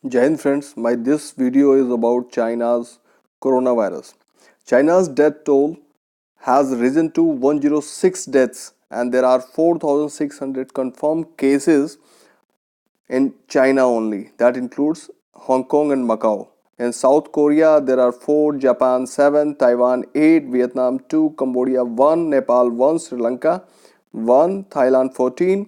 Jai Hind friends, this video is about China's coronavirus. China's death toll has risen to 106 deaths and there are 4,600 confirmed cases in China only. That includes Hong Kong and Macau. In South Korea, there are 4, Japan 7, Taiwan 8, Vietnam 2, Cambodia 1, Nepal 1, Sri Lanka 1, Thailand 14,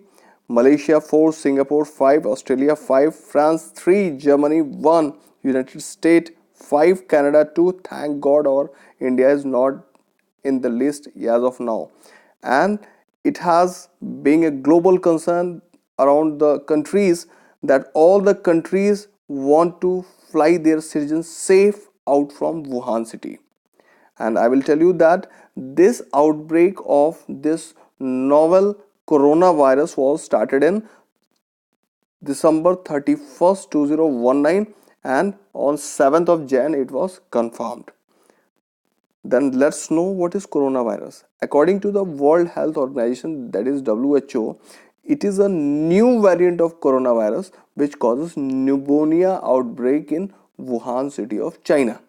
Malaysia 4, Singapore 5, Australia 5, France 3, Germany 1, United States 5, Canada 2. Thank God our India is not in the list as of now. And it has being a global concern around the countries that all the countries want to fly their citizens safe out from Wuhan city. And I will tell you that this outbreak of this novel coronavirus was started in December 31st, 2019, and on 7th of Jan it was confirmed. Then let's know what is coronavirus. According to the World Health Organization, that is WHO, it is a new variant of coronavirus which causes pneumonia outbreak in Wuhan city of China.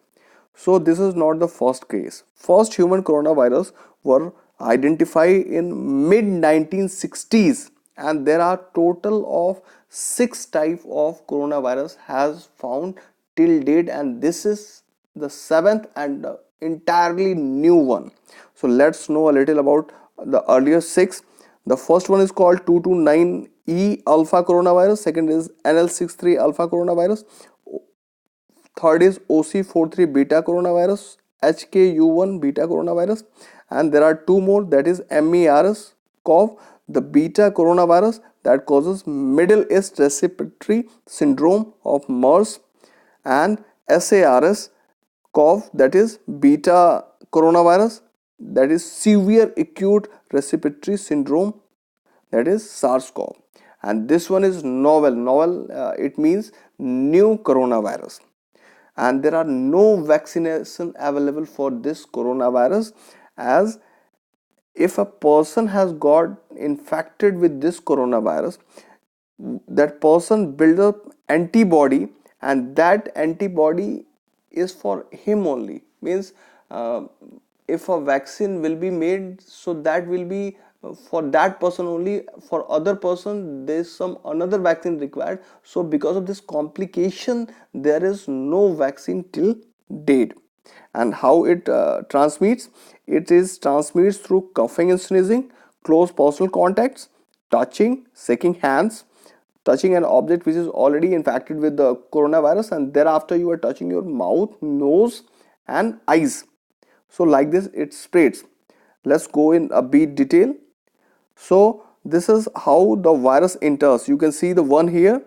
So this is not the first case. First human coronavirus were identified in mid 1960s, and there are total of 6 type of coronavirus has found till date, and this is the seventh and entirely new one. So let's know a little about the earlier 6. The first one is called 229E alpha coronavirus, second is NL63 alpha coronavirus, third is OC43 beta coronavirus, HKU1 beta coronavirus, and there are two more, that is MERS CoV, the beta coronavirus that causes Middle East Respiratory Syndrome of MERS, and SARS CoV, that is beta coronavirus, that is severe acute respiratory syndrome, that is SARS-CoV. And this one is novel, it means new coronavirus, and there are no vaccination available for this coronavirus, as if a person has got infected with this coronavirus, that person build up antibody, and that antibody is for him only, means uh, if a vaccine will be made, so that will be for that person only. For other person there is some another vaccine required, so because of this complication there is no vaccine till date. And how it transmits, it is transmits through coughing and sneezing, close personal contacts, touching, shaking hands, touching an object which is already infected with the coronavirus, and thereafter you are touching your mouth, nose and eyes. So like this it spreads. Let's go in a bit detail. So this is how the virus enters. You can see the one here,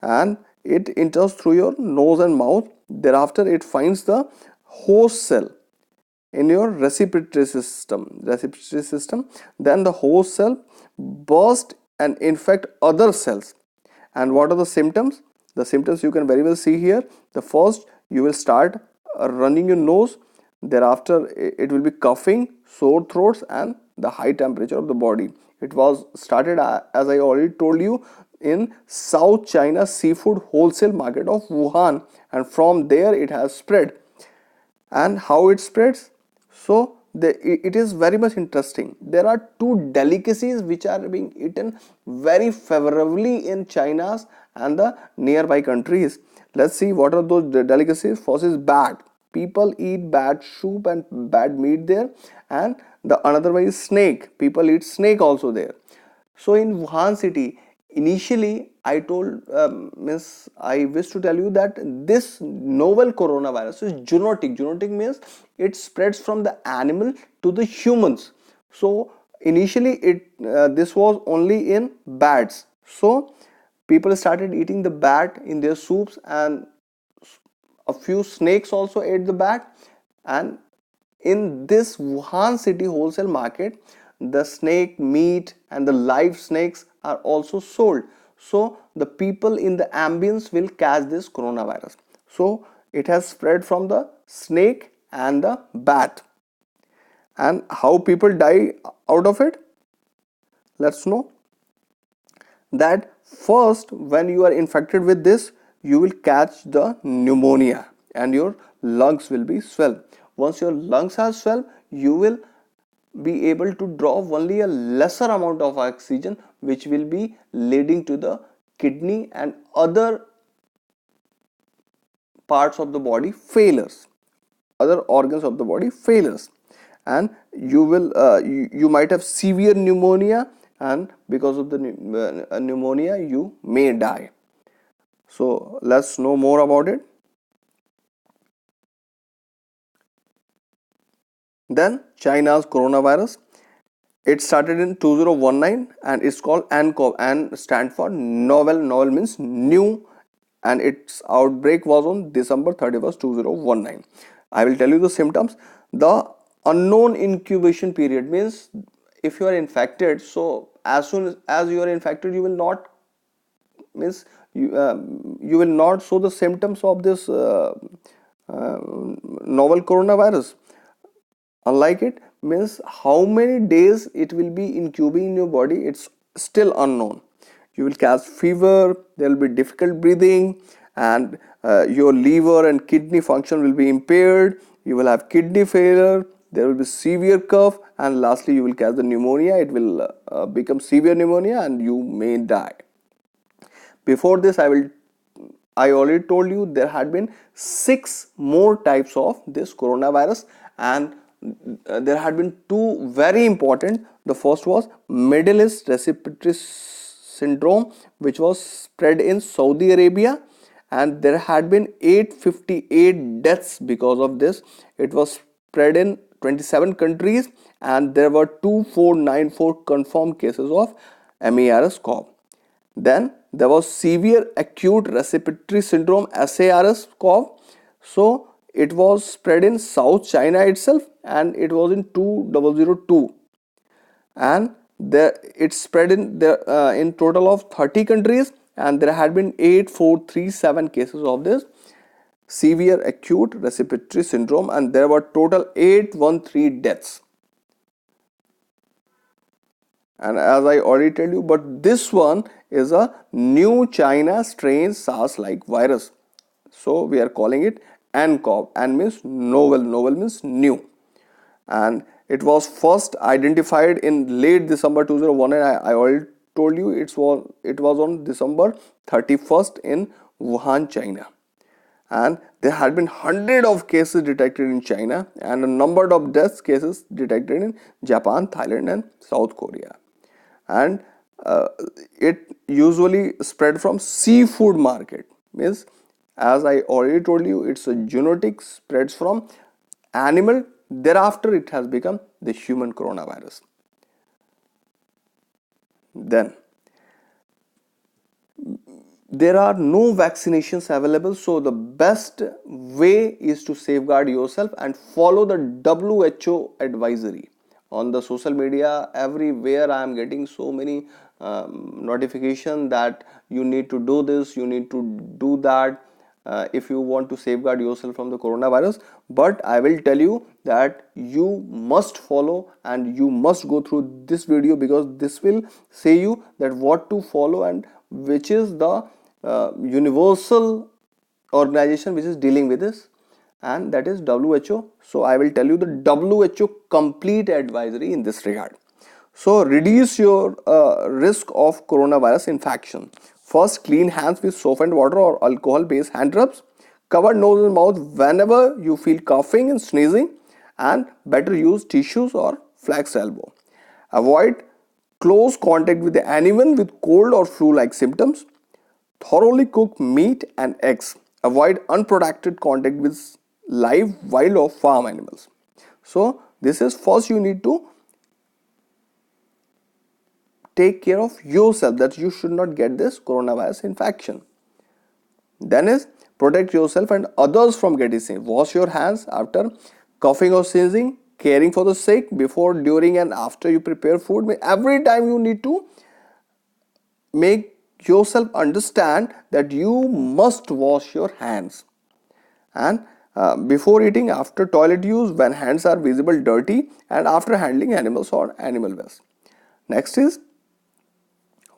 and it enters through your nose and mouth. Thereafter it finds the host cell in your respiratory system. Then the host cell burst and infect other cells. And what are the symptoms? The symptoms you can very well see here. The first, you will start running your nose. Thereafter it will be coughing, sore throats, and the high temperature of the body. It was started, as I already told you, in South China seafood wholesale market of Wuhan, and from there it has spread. And how it spreads, so it is very much interesting. There are two delicacies which are being eaten very favorably in China's and the nearby countries. Let's see what are those delicacies. First is bat. People eat bat soup and bat meat there. And the another one is snake. People eat snake also there. So in Wuhan city, initially I told, means I wish to tell you that this novel coronavirus is zoonotic. Zoonotic means it spreads from the animal to the humans. So initially this was only in bats. So people started eating the bat in their soups, and a few snakes also ate the bat. And in this Wuhan city wholesale market, the snake meat and the live snakes are also sold. So the people in the ambience will catch this coronavirus. So it has spread from the snake and the bat. And how people die out of it? Let's know that First, when you are infected with this, you will catch the pneumonia and your lungs will be swell. Once your lungs are swell, you will be able to draw only a lesser amount of oxygen, which will be leading to the kidney and other parts of the body failures, other organs of the body failures, and you might have severe pneumonia, and because of the pneumonia you may die. So let's know more about it. Then China's coronavirus, it started in 2019 and it's called ncov, and stand for novel. Novel means new, and its outbreak was on December 31st 2019. I will tell you the symptoms. The unknown incubation period means if you are infected, so as soon as you are infected, you will not means you will not show the symptoms of this novel coronavirus. Unlike it means how many days it will be incubating in your body, it's still unknown. You will catch fever, there will be difficult breathing, and your liver and kidney function will be impaired. You will have kidney failure, there will be severe cough, and lastly you will catch the pneumonia. It will become severe pneumonia and you may die. Before this, I already told you there had been 6 more types of this coronavirus, and there had been two very important. The first was Middle East respiratory syndrome, which was spread in Saudi Arabia, and there had been 858 deaths because of this. It was spread in 27 countries, and there were 2494 confirmed cases of MERS-CoV. Then there was severe acute respiratory syndrome, SARS-CoV. So it was spread in South China itself, and it was in 2002, and there it spread in total of 30 countries, and there had been 8437 cases of this severe acute respiratory syndrome, and there were total 813 deaths. And as I already told you, but this one is a new China strain SARS-like virus. So we are calling it nCoV. N means novel, novel means new. And it was first identified in late December 2001, and I already told you it was on December 31st in Wuhan, China. And there had been hundred of cases detected in China and a number of death cases detected in Japan, Thailand, and South Korea. And it usually spread from seafood market, means as I already told you, it's a genetic spreads from animal, thereafter it has become the human coronavirus. Then there are no vaccinations available, so the best way is to safeguard yourself and follow the WHO advisory. On the social media, everywhere I am getting so many notification that you need to do this, you need to do that, if you want to safeguard yourself from the coronavirus. But I will tell you that you must follow and you must go through this video, because this will say you that what to follow and which is the universal organization which is dealing with this, and that is WHO. So I will tell you the WHO complete advisory in this regard. So reduce your risk of coronavirus infection. First, clean hands with soap and water or alcohol based hand rubs. Cover nose and mouth whenever you feel coughing and sneezing, and better use tissues or flax elbow. Avoid close contact with anyone with cold or flu like symptoms. Thoroughly cook meat and eggs. Avoid unprotected contact with live, wild or farm animals. So this is first you need to take care of yourself, that you should not get this coronavirus infection. Then is protect yourself and others from getting sick. Wash your hands after coughing or sneezing. Caring for the sick before, during and after you prepare food. Every time you need to make yourself understand that you must wash your hands, and before eating, after toilet use, when hands are visible dirty, and after handling animals or animal waste. Next is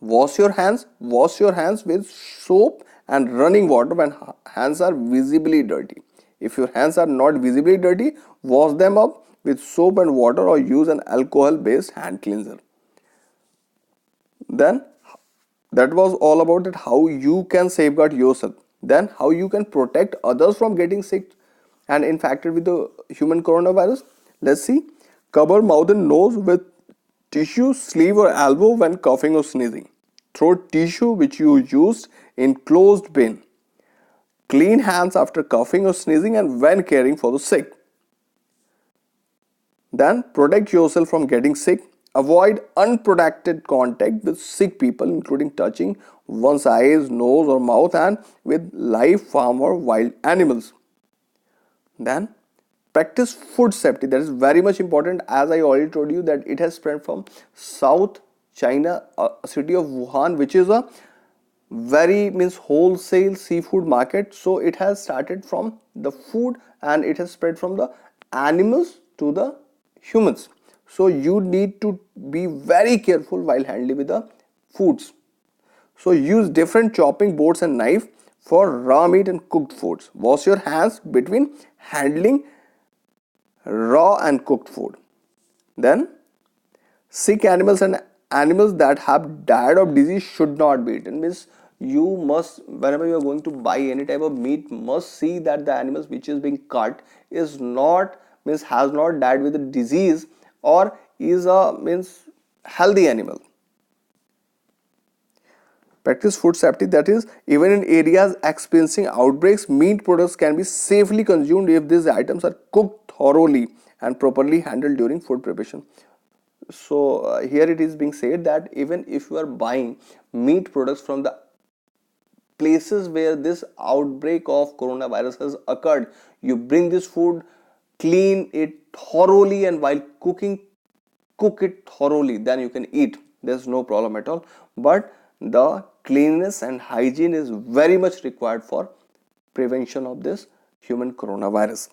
Wash your hands with soap and running water when hands are visibly dirty. If your hands are not visibly dirty, wash them up with soap and water or use an alcohol based hand cleanser. Then that was all about it, how you can safeguard yourself. Then how you can protect others from getting sick and infected with the human coronavirus. Let's see. Cover mouth and nose with tissue, sleeve or elbow when coughing or sneezing. Throw tissue which you used in closed bin. Clean hands after coughing or sneezing and when caring for the sick. Then protect yourself from getting sick. Avoid unprotected contact with sick people, including touching one's eyes, nose, or mouth, and with live farm or wild animals. Then practice food safety. That is very much important. As I already told you that it has spread from South China, a city of Wuhan, which is a very means wholesale seafood market. So it has started from the food and it has spread from the animals to the humans. So you need to be very careful while handling with the foods. So use different chopping boards and knife for raw meat and cooked foods. Wash your hands between handling raw and cooked food. Then sick animals and animals that have died of disease should not be eaten. Means you must, whenever you are going to buy any type of meat, must see that the animals which is being cut is not, means has not died with a disease or is a means healthy animal. Practice food safety, that is, even in areas experiencing outbreaks, meat products can be safely consumed if these items are cooked thoroughly and properly handled during food preparation. So here it is being said that even if you are buying meat products from the places where this outbreak of coronavirus has occurred, you bring this food, clean it thoroughly, and while cooking, cook it thoroughly, then you can eat. There's no problem at all. But the cleanliness and hygiene is very much required for prevention of this human coronavirus.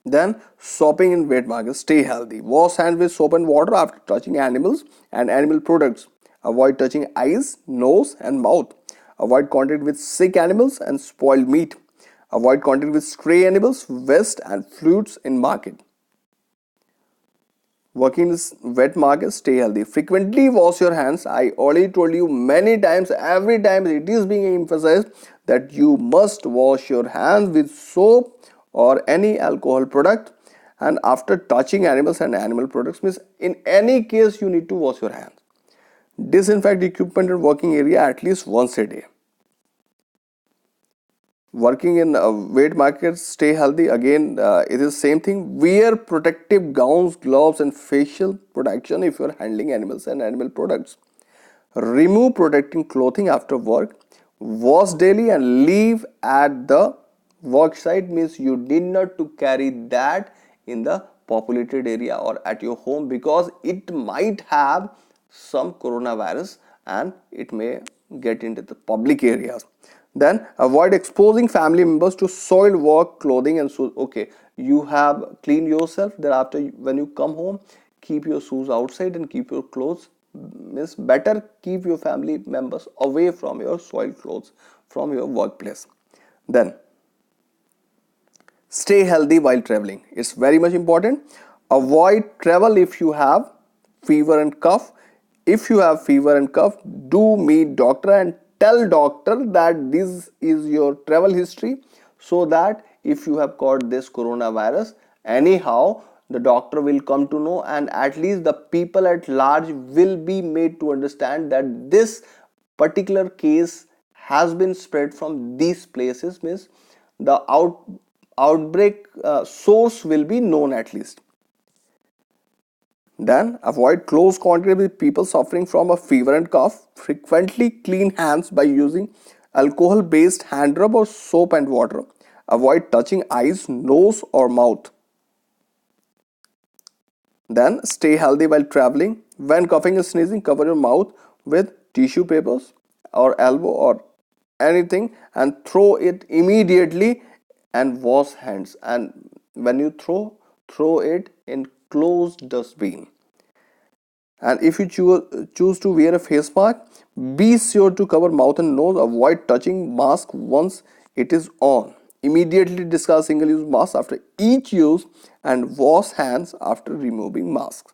Then soaping in wet markets, stay healthy. Wash hands with soap and water after touching animals and animal products. Avoid touching eyes, nose and mouth. Avoid contact with sick animals and spoiled meat. Avoid contact with stray animals, waste and fruits in market. Working in wet markets, stay healthy. Frequently wash your hands. I already told you many times, every time it is being emphasized that you must wash your hands with soap or any alcohol product, and after touching animals and animal products, means in any case you need to wash your hands. Disinfect equipment and working area at least once a day. Working in wet markets, stay healthy. Again, it is same thing. Wear protective gowns, gloves and facial protection if you are handling animals and animal products. Remove protecting clothing after work. Wash daily and leave at the work site, means you need not to carry that in the populated area or at your home, because it might have some coronavirus and it may get into the public areas. Then avoid exposing family members to soiled work clothing and shoes. Okay, you have cleaned yourself, thereafter when you come home, keep your shoes outside and keep your clothes, means better keep your family members away from your soiled clothes from your workplace. Then stay healthy while traveling, it's very much important. Avoid travel if you have fever and cough. If you have fever and cough, do meet doctor and tell doctor that this is your travel history, so that if you have caught this coronavirus anyhow, the doctor will come to know, and at least the people at large will be made to understand that this particular case has been spread from these places, means the outbreak source will be known at least. Then avoid close contact with people suffering from a fever and cough. Frequently clean hands by using alcohol based hand rub or soap and water. Avoid touching eyes, nose or mouth. Then stay healthy while traveling. When coughing and sneezing, cover your mouth with tissue papers or elbow or anything and throw it immediately, and wash hands. And when you throw it in closed dustbin. And if you choose to wear a face mask, be sure to cover mouth and nose. Avoid touching mask once it is on. Immediately discard single-use mask after each use and wash hands after removing masks.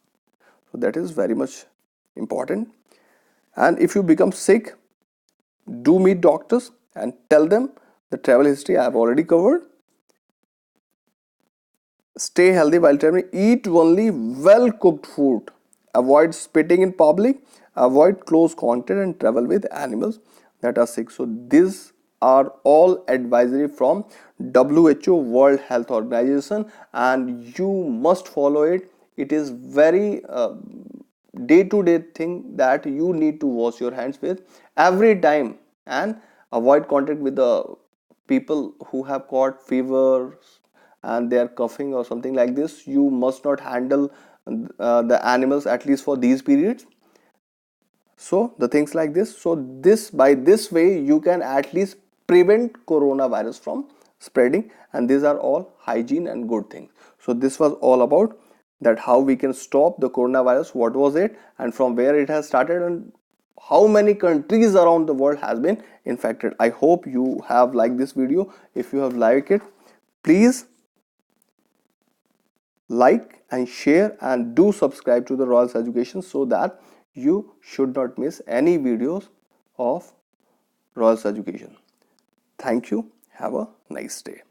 So that is very much important. And if you become sick, do meet doctors and tell them the travel history I have already covered. Stay healthy while traveling. Eat only well cooked food. Avoid spitting in public. Avoid close contact and travel with animals that are sick. So these are all advisory from WHO, World Health Organization, and you must follow it. It is very day-to-day thing that you need to wash your hands with every time, and avoid contact with the people who have caught fever and they are coughing or something like this. You must not handle the animals at least for these periods. So the things like this, so this by this way you can at least prevent coronavirus from spreading, and these are all hygiene and good things. So this was all about that how we can stop the coronavirus, what was it and from where it has started, and how many countries around the world has been infected. I hope you have liked this video. If you have liked it, please like and share and do subscribe to the Royals Education so that you should not miss any videos of Royals Education. Thank you. Have a nice day.